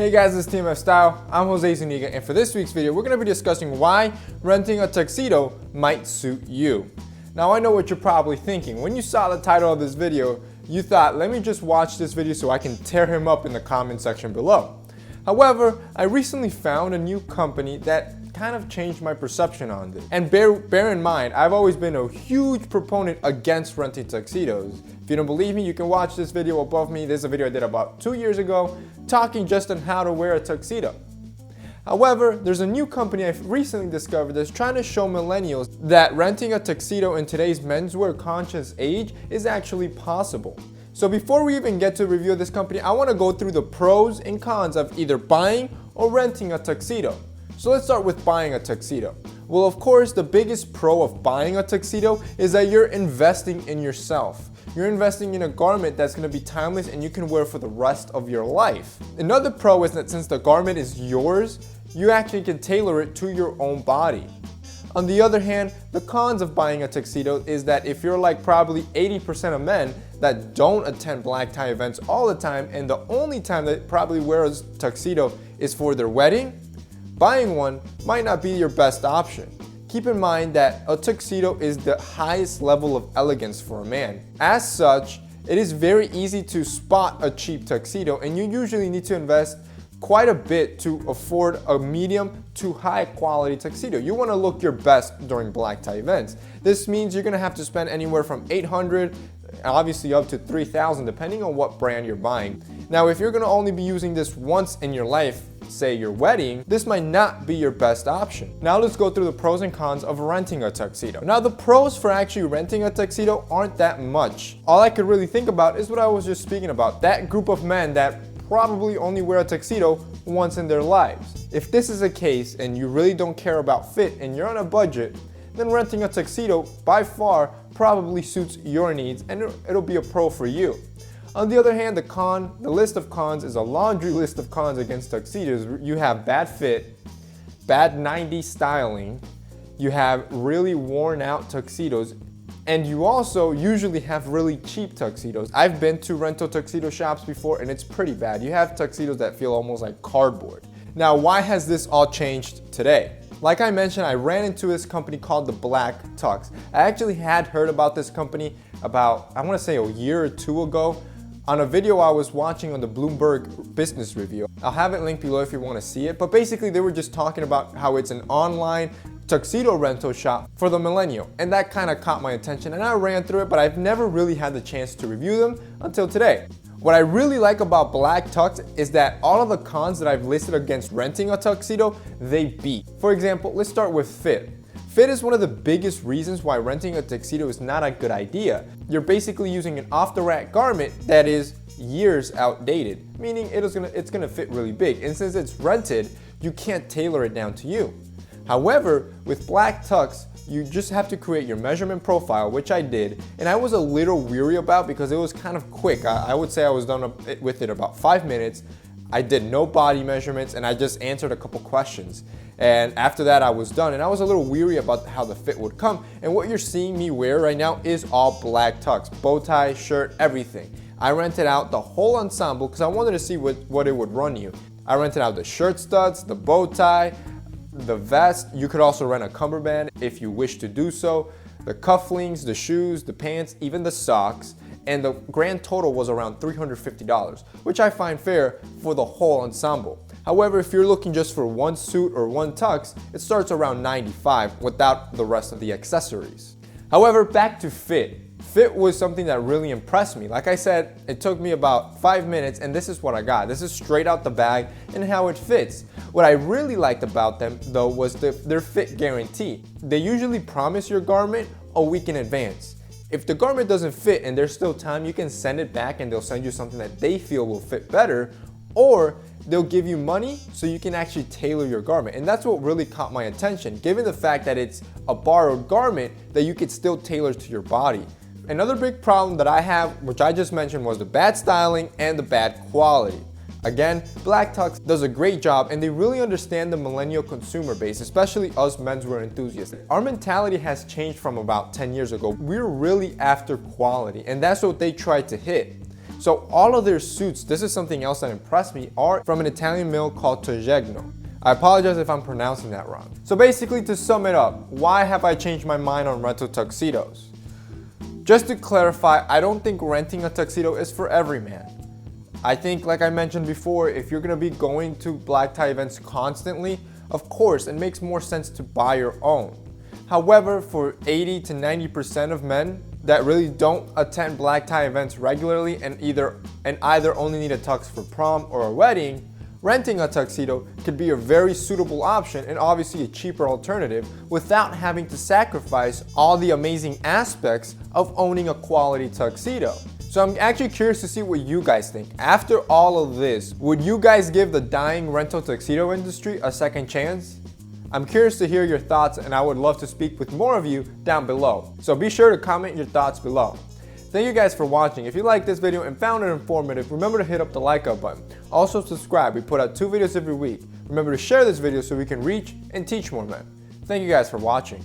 Hey guys, it's TMF Style. I'm Jose Zuniga, and for this week's video, we're going to be discussing why renting a tuxedo might suit you. Now, I know what you're probably thinking. When you saw the title of this video, you thought, let me just watch this video so I can tear him up in the comment section below. However, I recently found a new company that kind of changed my perception on this. And bear in mind, I've always been a huge proponent against renting tuxedos. If you don't believe me, you can watch this video above me. This is a video I did about 2 years ago, talking just on how to wear a tuxedo. However, there's a new company I've recently discovered that's trying to show millennials that renting a tuxedo in today's menswear conscious age is actually possible. So before we even get to review this company, I want to go through the pros and cons of either buying or renting a tuxedo. So let's start with buying a tuxedo. Well, of course, the biggest pro of buying a tuxedo is that you're investing in yourself. You're investing in a garment that's going to be timeless and you can wear for the rest of your life. Another pro is that since the garment is yours, you actually can tailor it to your own body. On the other hand, the cons of buying a tuxedo is that if you're like probably 80% of men that don't attend black tie events all the time and the only time they probably wear a tuxedo is for their wedding, buying one might not be your best option. Keep in mind that a tuxedo is the highest level of elegance for a man. As such, it is very easy to spot a cheap tuxedo and you usually need to invest quite a bit to afford a medium to high quality tuxedo. You want to look your best during black tie events. This means you're going to have to spend anywhere from $800, obviously up to $3,000 depending on what brand you're buying. Now, if you're going to only be using this once in your life, say your wedding, this might not be your best option. Now let's go through the pros and cons of renting a tuxedo. Now the pros for actually renting a tuxedo aren't that much. All I could really think about is what I was just speaking about, that group of men that probably only wear a tuxedo once in their lives. If this is the case and you really don't care about fit and you're on a budget, then renting a tuxedo by far probably suits your needs and it'll be a pro for you. On the other hand, the list of cons is a laundry list of cons against tuxedos. You have bad fit, bad 90s styling, you have really worn out tuxedos, and you also usually have really cheap tuxedos. I've been to rental tuxedo shops before and it's pretty bad. You have tuxedos that feel almost like cardboard. Now, why has this all changed today? Like I mentioned, I ran into this company called the Black Tux. I actually had heard about this company about, I want to say a year or two ago, on a video I was watching on the Bloomberg Business Review. I'll have it linked below if you want to see it, but basically they were just talking about how it's an online tuxedo rental shop for the millennial, and that kind of caught my attention and I ran through it, but I've never really had the chance to review them until today. What I really like about Black Tux is that all of the cons that I've listed against renting a tuxedo, they beat. For example, let's start with fit. Fit is one of the biggest reasons why renting a tuxedo is not a good idea. You're basically using an off-the-rack garment that is years outdated, meaning it's gonna fit really big. And since it's rented, you can't tailor it down to you. However, with Black Tux, you just have to create your measurement profile, which I did, and I was a little weary about because it was kind of quick. I would say I was done with it about 5 minutes. I did no body measurements and I just answered a couple questions. And after that I was done and I was a little weary about how the fit would come. And what you're seeing me wear right now is all black tux, bow tie, shirt, everything. I rented out the whole ensemble because I wanted to see what it would run you. I rented out the shirt studs, the bow tie, the vest. You could also rent a cummerbund if you wish to do so, the cufflinks, the shoes, the pants, even the socks. And the grand total was around $350, which I find fair for the whole ensemble. However, if you're looking just for one suit or one tux, it starts around $95 without the rest of the accessories. However, back to fit. Fit was something that really impressed me. Like I said, it took me about 5 minutes and this is what I got. This is straight out the bag and how it fits. What I really liked about them though was their fit guarantee. They usually promise your garment a week in advance. If the garment doesn't fit and there's still time, you can send it back and they'll send you something that they feel will fit better, or they'll give you money so you can actually tailor your garment. And that's what really caught my attention, given the fact that it's a borrowed garment that you could still tailor to your body. Another big problem that I have, which I just mentioned, was the bad styling and the bad quality. Again, Black Tux does a great job and they really understand the millennial consumer base, especially us menswear enthusiasts. Our mentality has changed from about 10 years ago. We're really after quality and that's what they try to hit. So all of their suits, this is something else that impressed me, are from an Italian mill called Tuxedo. I apologize if I'm pronouncing that wrong. So basically, to sum it up, why have I changed my mind on rental tuxedos? Just to clarify, I don't think renting a tuxedo is for every man. I think, like I mentioned before, if you're gonna be going to black tie events constantly, of course, it makes more sense to buy your own. However, for 80 to 90% of men that really don't attend black tie events regularly and either only need a tux for prom or a wedding, renting a tuxedo could be a very suitable option and obviously a cheaper alternative without having to sacrifice all the amazing aspects of owning a quality tuxedo. So I'm actually curious to see what you guys think. After all of this, would you guys give the dying rental tuxedo industry a second chance? I'm curious to hear your thoughts, and I would love to speak with more of you down below. So be sure to comment your thoughts below. Thank you guys for watching. If you liked this video and found it informative, remember to hit up the like up button. Also subscribe, we put out 2 videos every week. Remember to share this video so we can reach and teach more men. Thank you guys for watching.